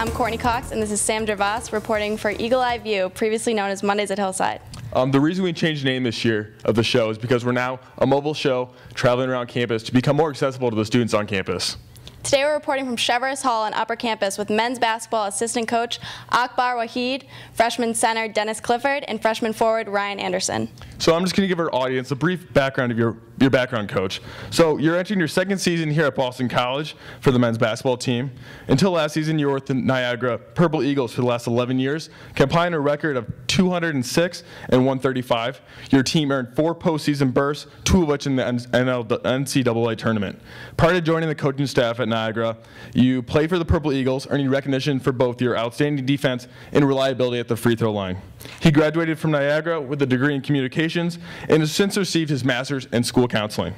I'm Courtney Cox, and this is Sam Gervas reporting for Eagle Eye View, previously known as Mondays at Hillside. The reason we changed the name this year of the show is because we're now a mobile show traveling around campus to become more accessible to the students on campus. Today we're reporting from Chevrolet Hall on Upper Campus with men's basketball assistant coach Akbar Wahid, freshman center Dennis Clifford, and freshman forward Ryan Anderson. So I'm just going to give our audience a brief background of your background, Coach. So you're entering your second season here at Boston College for the men's basketball team. Until last season, you were with the Niagara Purple Eagles for the last 11 years, compiling a record of 206 and 135. Your team earned 4 postseason berths, 2 of which in the NCAA tournament. Prior to joining the coaching staff at Niagara, you played for the Purple Eagles, earning recognition for both your outstanding defense and reliability at the free throw line. He graduated from Niagara with a degree in communications and has since received his master's in school counseling.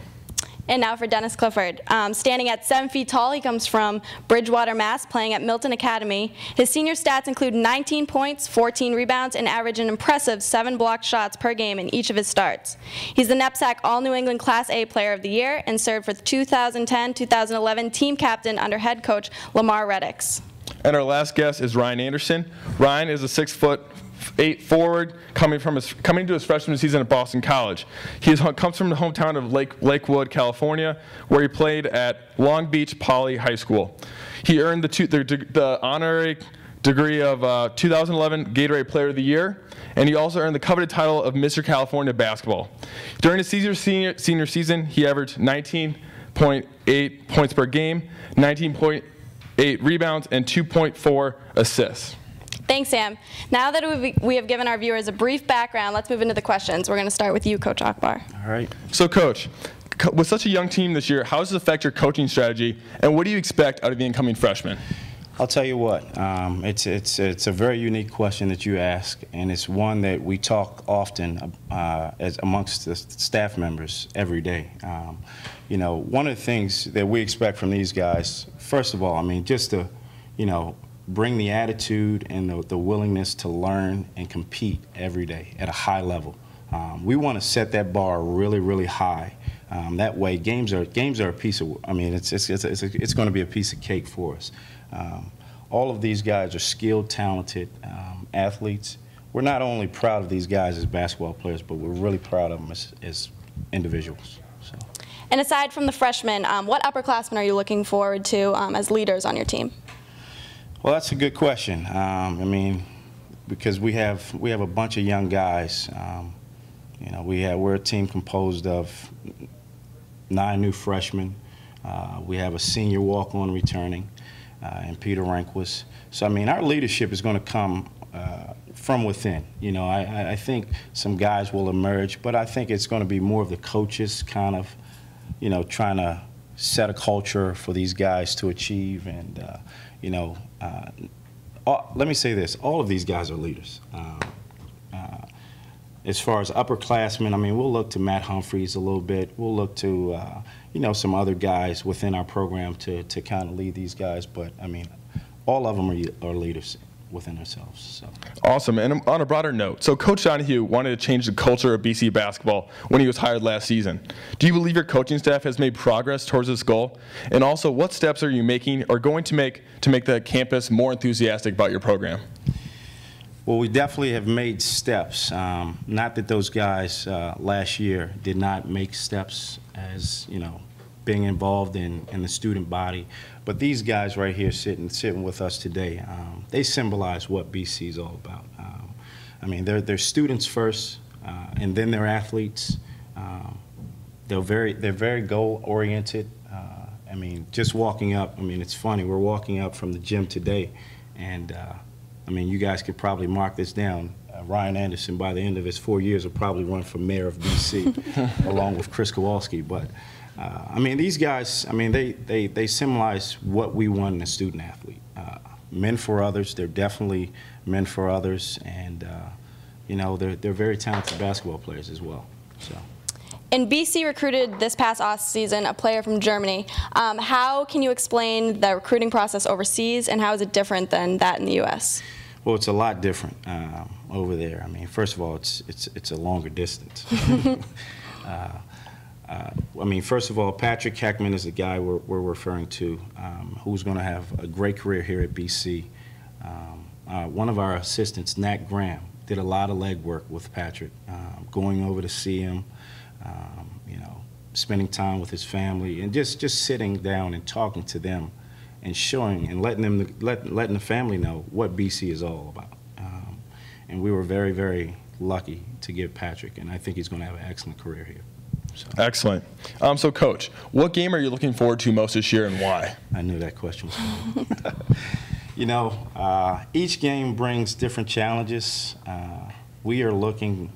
And now for Dennis Clifford. Standing at 7 feet tall, he comes from Bridgewater, Mass., playing at Milton Academy. His senior stats include 19 points, 14 rebounds, and average an impressive 7 blocked shots per game in each of his starts. He's the NEPSAC All-New England Class A Player of the Year and served for the 2010-2011 team captain under head coach Lamar Reddix. And our last guest is Ryan Anderson. Ryan is a 6'8" forward coming to his freshman season at Boston College. He comes from the hometown of Lakewood, California, where he played at Long Beach Poly High School. He earned the honorary degree of 2011 Gatorade Player of the Year, and he also earned the coveted title of Mr. California Basketball. During his senior season, he averaged 19.8 points per game, 19.8 rebounds, and 2.4 assists. Thanks, Sam. Now that we have given our viewers a brief background, let's move into the questions. We're going to start with you, Coach Akbar. All right. So, Coach, with such a young team this year, how does this affect your coaching strategy, and what do you expect out of the incoming freshmen? I'll tell you what, it's a very unique question that you ask, and it's one that we talk often as amongst the staff members every day. You know, one of the things that we expect from these guys, first of all, I mean, just to, you know, bring the attitude and the willingness to learn and compete every day at a high level. We want to set that bar really, really high. That way, games are a piece of. I mean, it's going to be a piece of cake for us. All of these guys are skilled, talented athletes. We're not only proud of these guys as basketball players, but we're really proud of them as individuals. So. And aside from the freshmen, what upperclassmen are you looking forward to as leaders on your team? Well, that's a good question. I mean, because we have a bunch of young guys. You know, we're a team composed of 9 new freshmen. We have a senior walk-on returning, and Peter Rehnquist. So I mean, our leadership is going to come from within. You know, I think some guys will emerge, but I think it's going to be more of the coaches kind of, you know, trying to set a culture for these guys to achieve. And you know, let me say this: all of these guys are leaders. As far as upperclassmen, I mean, we'll look to Matt Humphreys a little bit. We'll look to, you know, some other guys within our program to kind of lead these guys. But, I mean, all of them are leaders within themselves. So. Awesome. And on a broader note, so Coach Donahue wanted to change the culture of BC basketball when he was hired last season. Do you believe your coaching staff has made progress towards this goal? And also, what steps are you making or going to make the campus more enthusiastic about your program? Well, we definitely have made steps. Not that those guys last year did not make steps as, you know, being involved in the student body, but these guys right here sitting with us today, they symbolize what BC is all about. I mean, they're students first, and then they're athletes. They're very goal-oriented. I mean, just walking up, I mean, it's funny, we're walking up from the gym today, and I mean, you guys could probably mark this down. Ryan Anderson, by the end of his 4 years, will probably run for mayor of BC, along with Chris Kowalski. But I mean, these guys, I mean, they symbolize what we want in a student athlete. Men for others. They're definitely men for others, and you know, they're very talented basketball players as well. So. And BC recruited this past off-season a player from Germany. How can you explain the recruiting process overseas, and how is it different than that in the U.S.? Well, it's a lot different over there. I mean, first of all, it's a longer distance. I mean, first of all, Patrick Heckman is the guy we're referring to, who's going to have a great career here at BC. One of our assistants, Nat Graham, did a lot of legwork with Patrick, going over to see him, you know, spending time with his family, and just sitting down and talking to them and showing and letting the family know what BC is all about. And we were very, very lucky to get Patrick, and I think he's going to have an excellent career here. So. Excellent. So, Coach, what game are you looking forward to most this year and why? I knew that question was coming. You know, each game brings different challenges. We are looking,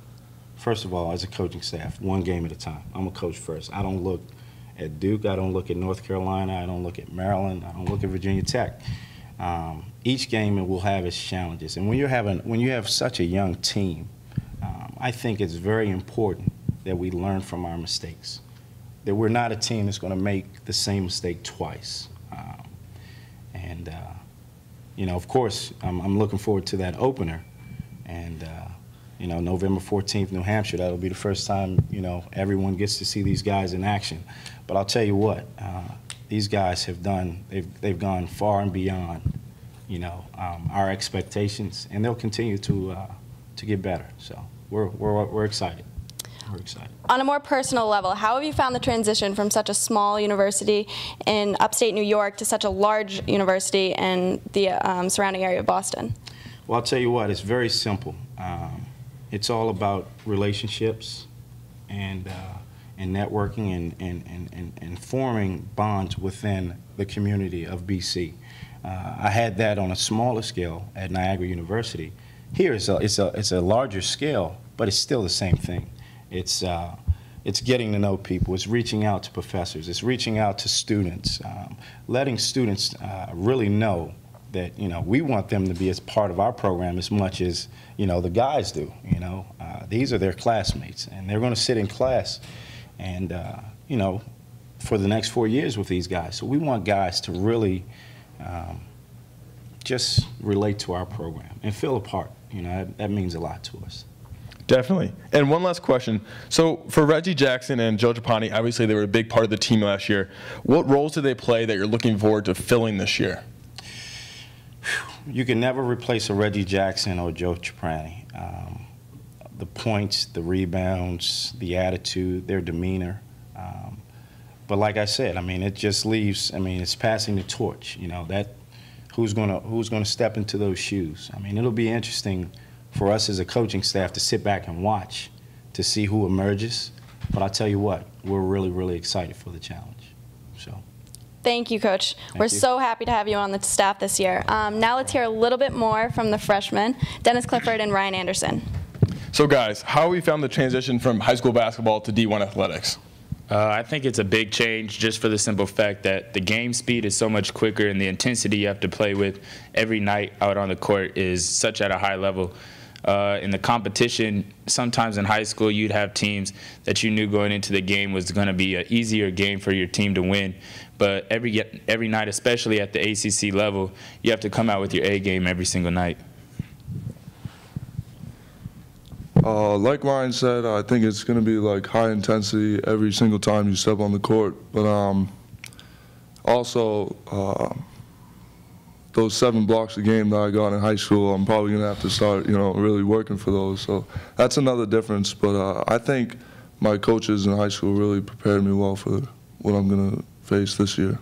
first of all, as a coaching staff, one game at a time. I'm a coach first. I don't look at Duke. I don't look at North Carolina. I don't look at Maryland. I don't look at Virginia Tech. Each game will have its challenges. And when you have such a young team, I think it's very important that we learn from our mistakes, that we're not a team that's going to make the same mistake twice. You know, of course, I'm looking forward to that opener. And, you know, November 14th, New Hampshire, that'll be the first time, you know, everyone gets to see these guys in action. But I'll tell you what, these guys have done, they've gone far and beyond, you know, our expectations, and they'll continue to get better. So we're excited. We're excited. On a more personal level, how have you found the transition from such a small university in upstate New York to such a large university in the surrounding area of Boston? Well, I'll tell you what, it's very simple. It's all about relationships and networking and forming bonds within the community of BC. I had that on a smaller scale at Niagara University. Here it's a larger scale, but it's still the same thing. It's getting to know people. It's reaching out to professors. It's reaching out to students, letting students really know that, you know, we want them to be as part of our program as much as, you know, the guys do. You know, these are their classmates, and they're going to sit in class, and you know, for the next 4 years with these guys. So we want guys to really just relate to our program and feel a part. You know, that means a lot to us. Definitely. And one last question. So for Reggie Jackson and Joe Trapani, obviously they were a big part of the team last year. What roles did they play that you're looking forward to filling this year? You can never replace a Reggie Jackson or Joe Trapani. The points, the rebounds, the attitude, their demeanor. But like I said, I mean, it just leaves, I mean, it's passing the torch, you know, that who's gonna step into those shoes. I mean, it'll be interesting for us as a coaching staff to sit back and watch to see who emerges. But I'll tell you what, we're really, really excited for the challenge. So. Thank you, Coach. We're so happy to have you on the staff this year. Now let's hear a little bit more from the freshmen, Dennis Clifford and Ryan Anderson. So guys, how have you found the transition from high school basketball to D1 athletics? I think it's a big change just for the simple fact that the game speed is so much quicker, and the intensity you have to play with every night out on the court is such at a high level. In the competition, sometimes in high school you'd have teams that you knew going into the game was going to be an easier game for your team to win. But every night, especially at the ACC level, you have to come out with your A game every single night. Like Ryan said, I think it's going to be like high intensity every single time you step on the court. But also, those 7 blocks a game that I got in high school, I'm probably going to have to start, you know, really working for those. So that's another difference. But I think my coaches in high school really prepared me well for what I'm going to face this year.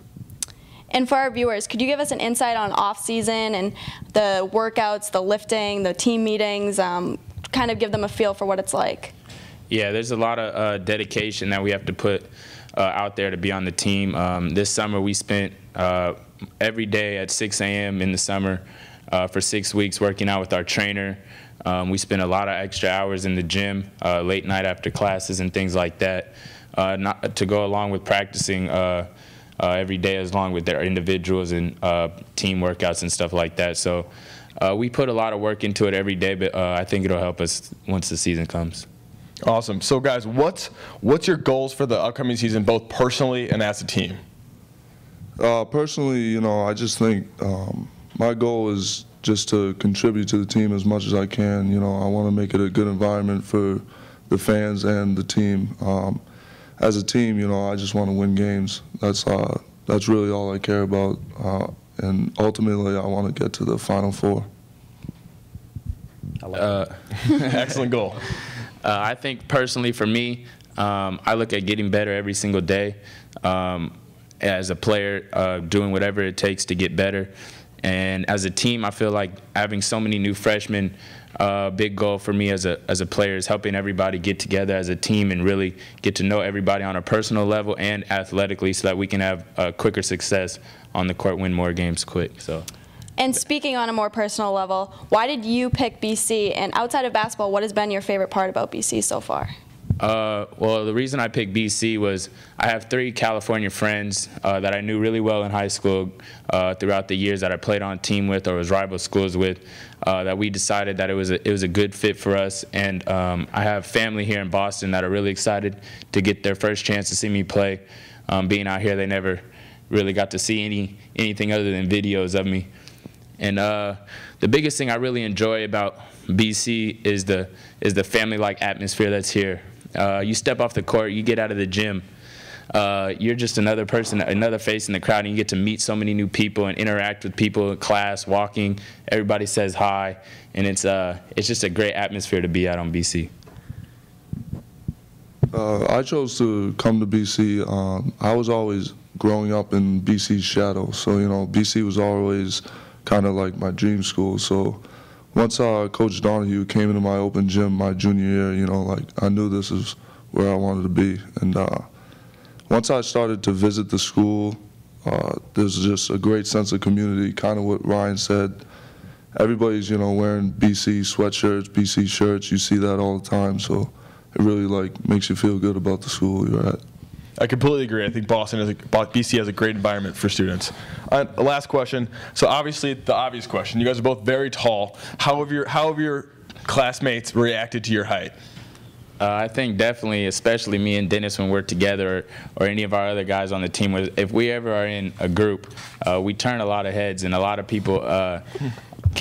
And for our viewers, could you give us an insight on off-season and the workouts, the lifting, the team meetings, kind of give them a feel for what it's like? Yeah, there's a lot of dedication that we have to put out there to be on the team. This summer we spent every day at 6 a.m. in the summer for 6 weeks working out with our trainer. We spent a lot of extra hours in the gym, late night after classes and things like that, not to go along with practicing every day as long with their individuals and team workouts and stuff like that. So we put a lot of work into it every day, but I think it'll help us once the season comes. Awesome. So guys, what's your goals for the upcoming season, both personally and as a team? Personally, you know, I just think my goal is just to contribute to the team as much as I can. You know, I want to make it a good environment for the fans and the team. As a team, you know, I just want to win games. That's really all I care about. and ultimately I want to get to the Final Four. Excellent goal. I think personally for me, I look at getting better every single day. As a player, doing whatever it takes to get better. And as a team, I feel like having so many new freshmen, big goal for me as a player is helping everybody get together as a team and really get to know everybody on a personal level and athletically so that we can have quicker success on the court, win more games quick. So. And speaking on a more personal level, why did you pick BC? And outside of basketball, what has been your favorite part about BC so far? Well, the reason I picked BC was I have 3 California friends that I knew really well in high school throughout the years that I played on team with or was rival schools with, that we decided that it was a good fit for us. And I have family here in Boston that are really excited to get their first chance to see me play. Being out here, they never really got to see anything other than videos of me. And the biggest thing I really enjoy about BC is the family-like atmosphere that's here. You step off the court, you get out of the gym, you're just another person, another face in the crowd, and you get to meet so many new people and interact with people in class, walking. Everybody says hi, and it's just a great atmosphere to be out on BC. I chose to come to BC. I was always growing up in BC's shadow, so BC was always kind of like my dream school. So once Coach Donahue came into my open gym my junior year, I knew this is where I wanted to be. And once I started to visit the school, there's just a great sense of community, kind of what Ryan said. Everybody's, wearing BC sweatshirts, BC shirts. You see that all the time, so it really makes you feel good about the school you're at. I completely agree. I think BC has a great environment for students. Last question. So obviously, the obvious question. You guys are both very tall. How have your classmates reacted to your height? I think definitely, especially me and Dennis when we're together, or any of our other guys on the team, if we ever are in a group, we turn a lot of heads, and a lot of people,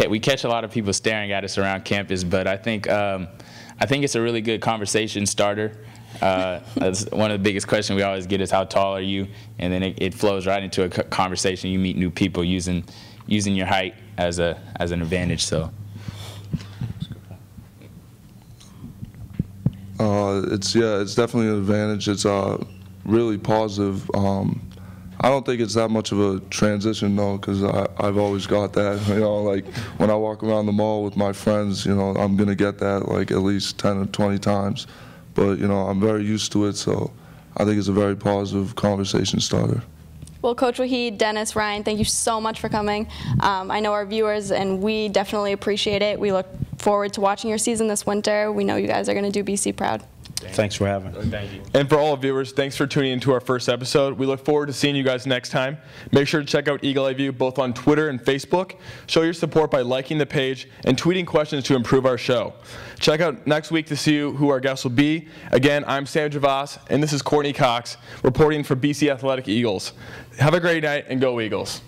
we catch a lot of people staring at us around campus. But I think it's a really good conversation starter. That's one of the biggest questions we always get is how tall are you, and then it flows right into a conversation. You meet new people using your height as an advantage. So it's definitely an advantage. It's really positive. I don't think it's that much of a transition though, because I've always got that. When I walk around the mall with my friends, I'm gonna get that at least 10 or 20 times. But, I'm very used to it, so I think it's a very positive conversation starter. Well, Coach Waheed, Dennis, Ryan, thank you so much for coming. I know our viewers, and we definitely appreciate it. We look forward to watching your season this winter. We know you guys are going to do BC proud. Thanks for having us. Thank you. And for all viewers, thanks for tuning into our first episode. We look forward to seeing you guys next time. Make sure to check out Eagle Eye View both on Twitter and Facebook. Show your support by liking the page and tweeting questions to improve our show. Check out next week to see who our guests will be. Again, I'm Sam Javas, and this is Courtney Cox reporting for BC Athletic Eagles. Have a great night, and go Eagles.